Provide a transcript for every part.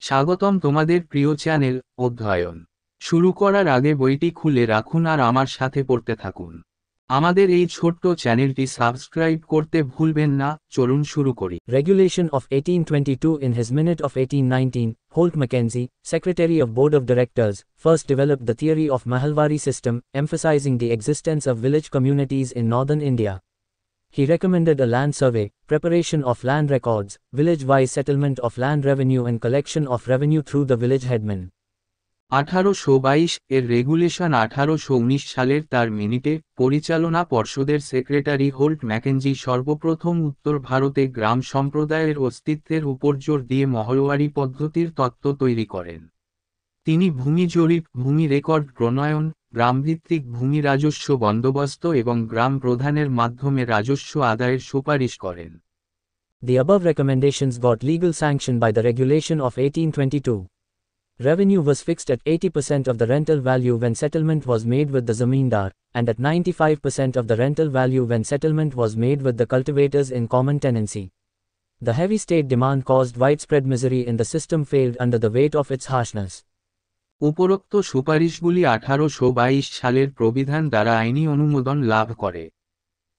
স্বাগতম তোমাদের প্রিয় চ্যানেল অধ্যয়ন শুরু করার আগে বইটি খুলে রাখুন আর আমার সাথে পড়তে থাকুন। আমাদের এই ছোট্ট চ্যানেলটি সাবস্ক্রাইব করতে ভুলবেন না। চলুন শুরু করি। Regulation of 1822. In his minute of 1819, Holt Mackenzie, Secretary of Board of Directors, first developed the theory of Mahalwari system, emphasizing the existence of village communities in northern India. He recommended a land survey, preparation of land records, village-wise settlement of land revenue and collection of revenue through the village headman. 1822 এর regulation 1819 সালের তার মিনিটে পরিচালনা পর্ষদের secretary হোল্ট McKenzie সর্বপ্রথম উত্তর ভারতে গ্রাম সম্প্রদায়ের অস্তিত্বের উপর জোর দিয়ে মহলওয়ারি পদ্ধতির তত্ত্ব তৈরি করেন। তিনি ভূমি জরিপ, ভূমি রেকর্ড প্রণয়ন, গ্রামভিত্তিক ভূমি রাজস্ব বন্দোবস্ত এবং গ্রাম প্রধানের মাধ্যমে রাজস্ব আদায়ের সুপারিশ করেন। The above recommendations got legal sanction by the regulation of 1822. Revenue was fixed at 80% of the rental value when settlement was made with the zamindar, and at 95% of the rental value when settlement was made with the cultivators in common tenancy. The heavy state demand caused widespread misery in the system failed under the weight of its harshness. উপরোক্ত সুপারিশগুলি 1822 সালের প্রবিধান দ্বারা আইনি অনুমোদন লাভ করে।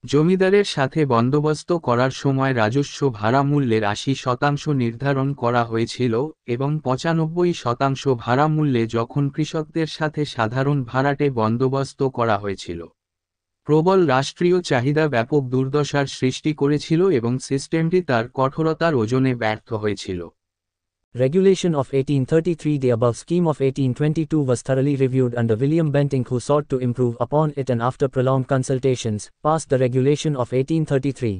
জমিদারের সাথে বন্দোবস্ত করার সময় রাজস্ব ভাড়া মূল্যের 80% নির্ধারণ করা হয়েছিল এবং 95% ভাড়া মূল্যে যখন কৃষকদের সাথে সাধারণ ভাড়াটে বন্দোবস্ত করা হয়েছিল। প্রবল রাষ্ট্রীয় চাহিদা ব্যাপক দুর্দশার সৃষ্টি করেছিল এবং সিস্টেমটি তার কঠোরতার ওজনে ব্যর্থ হয়েছিল। Regulation of 1833. The above scheme of 1822 was thoroughly reviewed under William Bentinck, who sought to improve upon it, and after prolonged consultations, passed the regulation of 1833.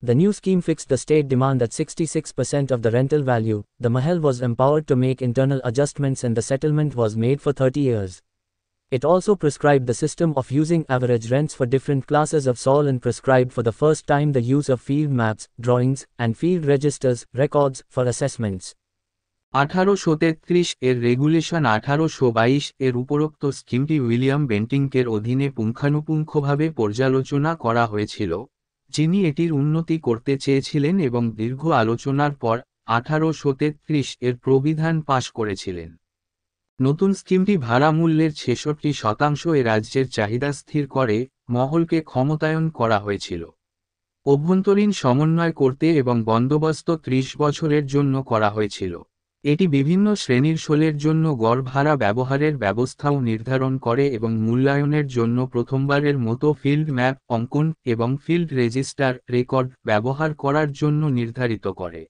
The new scheme fixed the state demand at 66% of the rental value. The Mahal was empowered to make internal adjustments and the settlement was made for 30 years. It also prescribed the system of using average rents for different classes of soil and prescribed for the first time the use of field maps, drawings, and field registers, records, for assessments. 1833 এর regulation 1822 এর উপরোক্ত স্কিমটি William বেন্টিংকের অধীনে পুঙ্খানুপুঙ্খভাবে পর্যালোচনা করা হয়েছিল, যিনি এটির উন্নতি করতে চেয়েছিলেন এবং দীর্ঘ আলোচনার পর 1833 এর প্রবিধান পাশ করেছিলেন। নতুন স্কিমটি ভাড়া মূল্যের 66% এ রাজ্যের চাহিদা স্থির করে মহলকে ক্ষমতায়ন করা হয়েছিল। অভ্যন্তরীণ সমন্বয় করতে এবং বন্দোবস্ত 30 বছরের জন্য করা হয়েছিল। এটি বিভিন্ন শ্রেণীর শোলের জন্য গড় ভাড়া ব্যবহারের ব্যবস্থাও নির্ধারণ করে এবং মূল্যায়নের জন্য প্রথমবারের মতো ফিল্ড ম্যাপ অঙ্কন এবং ফিল্ড রেজিস্টার রেকর্ড ব্যবহার করার জন্য নির্ধারিত করে।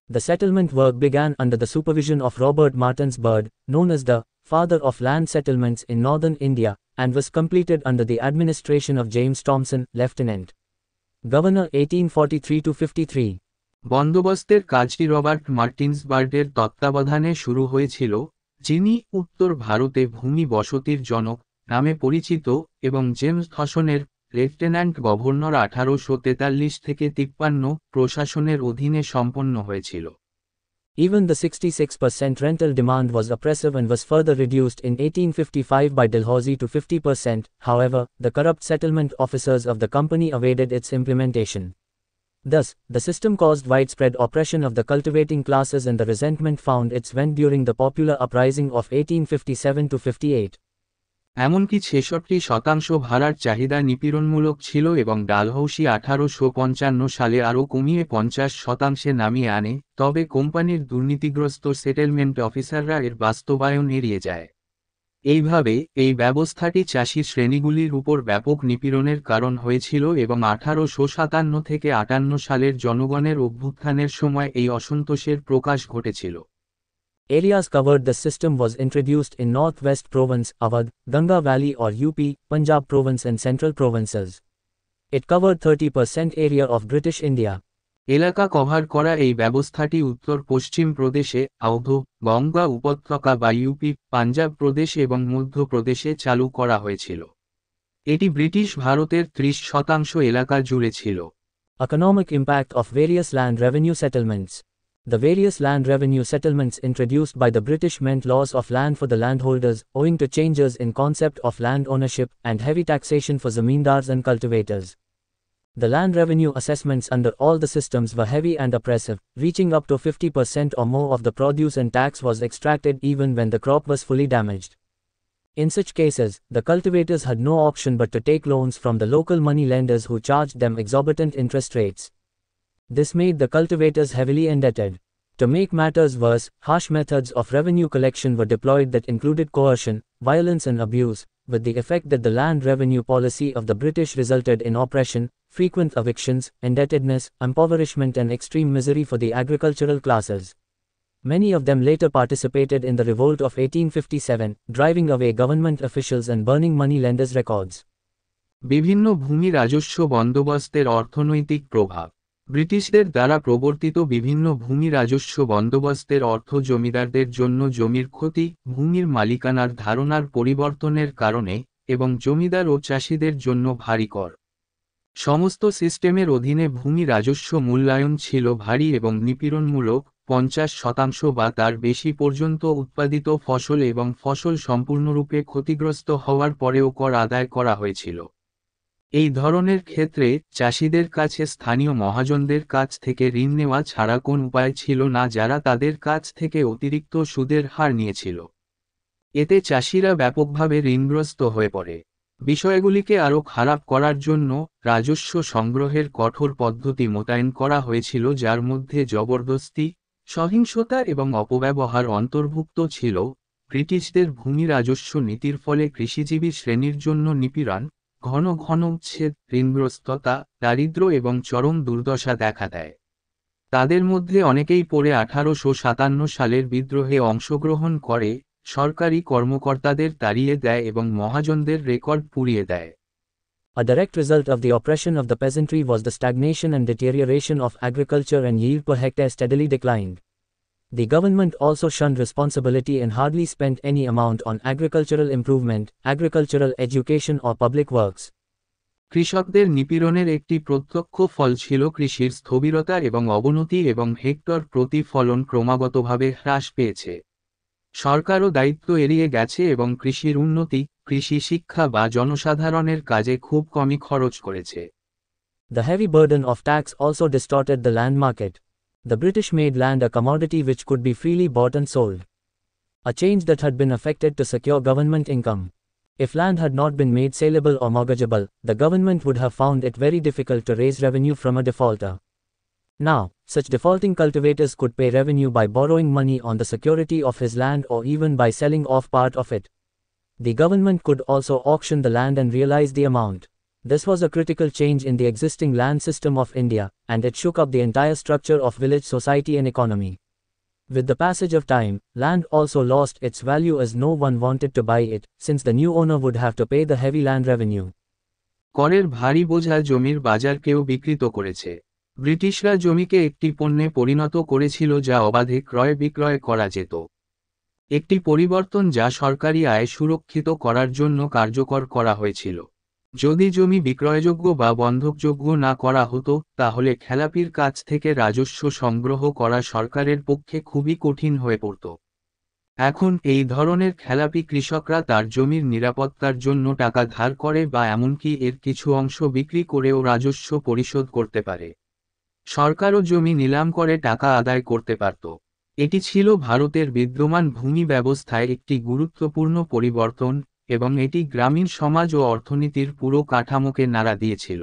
The settlement work began under the supervision of Robert Martins Bird, known as the father of land settlements in northern India, and was completed under the administration of James Thomson, Lieutenant Governor 1843-53. বন্দোবস্তের কাজটি Robert Martin's বার্ডের তত্ত্বাবধানে শুরু হয়েছিল, যিনি উত্তর ভারতে ভূমি বসতির জনক নামে পরিচিত, এবং জেমস থসনের লেফটেন্যান্ট গভর্নর 1843 থেকে 53 প্রশাসনের অধীনে সম্পন্ন হয়েছিল। Even the 66% rental demand was oppressive and was further reduced in 1855 by Dalhousie to 50%. However, the corrupt settlement officers of the company evaded its implementation. Thus, the system caused widespread oppression of the cultivating classes, and the resentment found its vent during the popular uprising of 1857-58. এমনকি 66% ভাড়ার চাহিদা নিপীড়নমূলক ছিল এবং ডালহৌসি 1855 সালে আরও কমিয়ে 50% নামিয়ে আনে, তবে কোম্পানির দুর্নীতিগ্রস্ত সেটেলমেন্ট অফিসাররা এর বাস্তবায়ন এড়িয়ে যায়। এইভাবে এই ব্যবস্থাটি চাষী শ্রেণীগুলির উপর ব্যাপক নিপীড়নের কারণ হয়েছিল এবং 1857 থেকে 58 সালের জনগণের অভ্যুত্থানের সময় এই অসন্তোষের প্রকাশ ঘটেছিল। Areas covered. The system was introduced in Northwest Province, Awadh, Ganga Valley or UP, Punjab Province and Central Provinces. It covered 30% area of British India. এলাকা কভার করা এই ব্যবস্থাটি উত্তর পশ্চিম প্রদেশে, আওধ, গঙ্গা উপত্যকা বা ইউপি, পাঞ্জাব প্রদেশ এবং মধ্য প্রদেশে চালু করা হয়েছিল। এটি ব্রিটিশ ভারতের 30% এলাকা জুড়ে ছিল। Economic impact of various land revenue settlements. The various land revenue settlements introduced by the British meant loss of land for the landholders, owing to changes in concept of land ownership, and heavy taxation for zamindars and cultivators. The land revenue assessments under all the systems were heavy and oppressive, reaching up to 50% or more of the produce, and tax was extracted even when the crop was fully damaged. In such cases, the cultivators had no option but to take loans from the local money lenders who charged them exorbitant interest rates. This made the cultivators heavily indebted. To make matters worse, harsh methods of revenue collection were deployed that included coercion, violence and abuse, with the effect that the land revenue policy of the British resulted in oppression, frequent evictions, indebtedness, impoverishment and extreme misery for the agricultural classes. Many of them later participated in the revolt of 1857, driving away government officials and burning money lenders' records. বিভিন্ন ভূমি রাজস্ব বন্দোবস্তের অর্থনৈতিক প্রভাব। ব্রিটিশদের দ্বারা প্রবর্তিত বিভিন্ন ভূমি রাজস্ব বন্দোবস্তের অর্থ জমিদারদের জন্য জমির ক্ষতি, ভূমির মালিকানার ধারণার পরিবর্তনের কারণে, এবং জমিদার ও চাষিদের জন্য ভারী কর। সমস্ত সিস্টেমের অধীনে ভূমি রাজস্ব মূল্যায়ন ছিল ভারী এবং নিপীড়নমূলক। 50% বা তার বেশি পর্যন্ত উৎপাদিত ফসল এবং ফসল সম্পূর্ণরূপে ক্ষতিগ্রস্ত হওয়ার পরেও কর আদায় করা হয়েছিল। এই ধরনের ক্ষেত্রে চাষিদের কাছে স্থানীয় মহাজনদের কাছ থেকে ঋণ নেওয়া ছাড়া কোন উপায় ছিল না, যারা তাদের কাছ থেকে অতিরিক্ত সুদের হার নিয়েছিল। এতে চাষিরা ব্যাপকভাবে ঋণগ্রস্ত হয়ে পড়ে। বিষয়গুলিকে আরও খারাপ করার জন্য রাজস্ব সংগ্রহের কঠোর পদ্ধতি মোতায়েন করা হয়েছিল, যার মধ্যে জবরদস্তি, সহিংসতা এবং অপব্যবহার অন্তর্ভুক্ত ছিল। ব্রিটিশদের ভূমি রাজস্ব নীতির ফলে কৃষিজীবী শ্রেণীর জন্য নিপীড়ন, ঘন ঘন উচ্ছেদ, ঋণগ্রস্ততা, দারিদ্র্য এবং চরম দুর্দশা দেখা দেয়। তাদের মধ্যে অনেকেই পরে 1857 সালের বিদ্রোহে অংশগ্রহণ করে, সরকারি কর্মকর্তাদের তাড়িয়ে দেয় এবং মহাজনদের রেকর্ড পুড়িয়ে দেয়। A direct result of the oppression of the peasantry was the stagnation and deterioration of agriculture, and yield per hectare steadily declined. The government also shunned responsibility and hardly spent any amount on agricultural improvement, agricultural education or public works. কৃষকদের নিপীড়নের একটি প্রত্যক্ষ ফল ছিল কৃষির স্থবিরতা এবং অবনতি, এবং hectare প্রতি ফলন ক্রমাগতভাবে হ্রাস পেয়েছে। সরকারও দায়িত্ব এড়িয়ে গেছে এবং কৃষির উন্নতি, কৃষি শিক্ষা বা জনসাধারণের কাজে খুব কমই খরচ করেছে। The heavy burden of tax also distorted the land market. The British made land a commodity which could be freely bought and sold. A change that had been effected to secure government income. If land had not been made saleable or mortgageable, the government would have found it very difficult to raise revenue from a defaulter. Now, such defaulting cultivators could pay revenue by borrowing money on the security of his land or even by selling off part of it. The government could also auction the land and realize the amount. This was a critical change in the existing land system of India, and it shook up the entire structure of village society and economy. With the passage of time, land also lost its value as no one wanted to buy it, since the new owner would have to pay the heavy land revenue. করের ভারী বোঝা জমির বাজারকেও বিকৃত করেছে। ব্রিটিশরা জমিকে একটি পণ্যে পরিণত করেছিল যা অবাধে ক্রয় বিক্রয় করা যেত। একটি পরিবর্তন যা সরকারি আয় সুরক্ষিত করার জন্য কার্যকর করা হয়েছিল। যদি জমি বিক্রয়যোগ্য বা বন্ধকযোগ্য না করা হতো, তাহলে খেলাপির কাছ থেকে রাজস্ব সংগ্রহ করা সরকারের পক্ষে খুবই কঠিন হয়ে পড়ত। এখন এই ধরনের খেলাপি কৃষকরা তার জমির নিরাপত্তার জন্য টাকা ধার করে বা এমনকি এর কিছু অংশ বিক্রি করেও রাজস্ব পরিশোধ করতে পারে। সরকারও জমি নিলাম করে টাকা আদায় করতে পারত। এটি ছিল ভারতের বিদ্যমান ভূমি ব্যবস্থায় একটি গুরুত্বপূর্ণ পরিবর্তন, এবং এটি গ্রামীণ সমাজ ও অর্থনীতির পুরো কাঠামোকে নাড়া দিয়েছিল।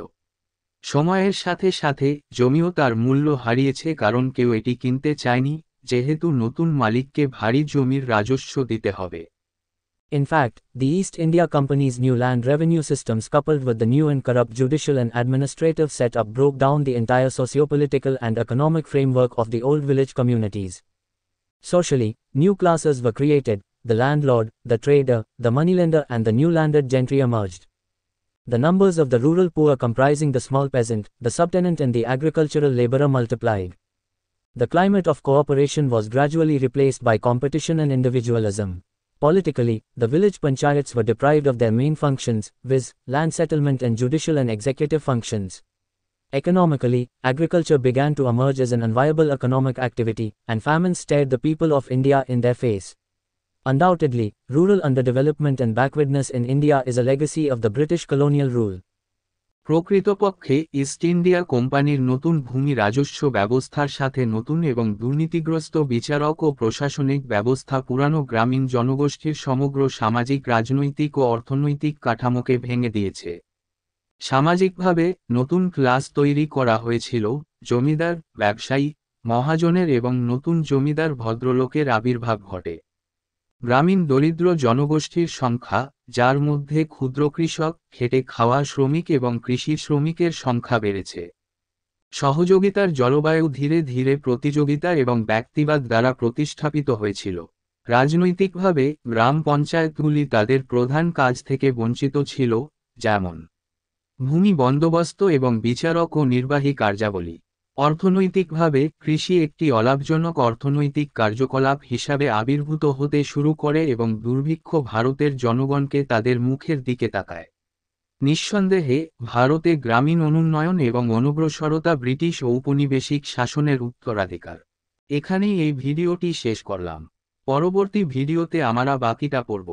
সময়ের সাথে সাথে জমিও তার মূল্য হারিয়েছে, কারণ কেউ এটি কিনতে চায়নি, যেহেতু নতুন মালিককে ভারী জমির রাজস্ব দিতে হবে। In fact, the East India Company's new land revenue systems, coupled with the new and corrupt judicial and administrative setup, broke down the entire socio-political and economic framework of the old village communities. Socially, new classes were created: the landlord, the trader, the moneylender and the new landed gentry emerged. The numbers of the rural poor, comprising the small peasant, the subtenant and the agricultural laborer, multiplied. The climate of cooperation was gradually replaced by competition and individualism. Politically, the village panchayats were deprived of their main functions, viz., land settlement and judicial and executive functions. Economically, agriculture began to emerge as an unviable economic activity, and famine stared the people of India in their face. Undoubtedly, rural underdevelopment and backwardness in India is a legacy of the British colonial rule. প্রকৃতপক্ষে east India কোম্পানির নতুন ভূমি রাজস্ব ব্যবস্থার সাথে নতুন এবং দুর্নীতিগ্রস্ত বিচারক ও প্রশাসনিক ব্যবস্থা পুরানো গ্রামীণ জনগোষ্ঠীর সমগ্র সামাজিক রাজনৈতিক ও অর্থনৈতিক কাঠামোকে ভেঙে দিয়েছে। সামাজিকভাবে নতুন ক্লাস তৈরি করা হয়েছিল, জমিদার, ব্যবসায়ী, মহাজনের এবং নতুন জমিদার ভদ্রলোকের আবির্ভাব ঘটে। গ্রামীণ দরিদ্র জনগোষ্ঠীর সংখ্যা, যার মধ্যে ক্ষুদ্র কৃষক, খেটে খাওয়া শ্রমিক এবং কৃষি শ্রমিকের সংখ্যা বেড়েছে। সহযোগিতার জলবায়ু ধীরে ধীরে প্রতিযোগিতা এবং ব্যক্তিবাদ দ্বারা প্রতিস্থাপিত হয়েছিল। রাজনৈতিকভাবে গ্রাম পঞ্চায়েতগুলি তাদের প্রধান কাজ থেকে বঞ্চিত ছিল, যেমন ভূমি বন্দোবস্ত এবং বিচারক ও নির্বাহী কার্যাবলী। অর্থনৈতিকভাবে কৃষি একটি অলাভজনক অর্থনৈতিক কার্যকলাপ হিসাবে আবির্ভূত হতে শুরু করে এবং দুর্ভিক্ষ ভারতের জনগণকে তাদের মুখের দিকে তাকায়। নিঃসন্দেহে ভারতে গ্রামীণ অনুন্নয়ন এবং অনগ্রসরতা ব্রিটিশ ঔপনিবেশিক শাসনের উত্তরাধিকার। এখানেই এই ভিডিওটি শেষ করলাম। পরবর্তী ভিডিওতে আমরা বাকিটা পড়ব।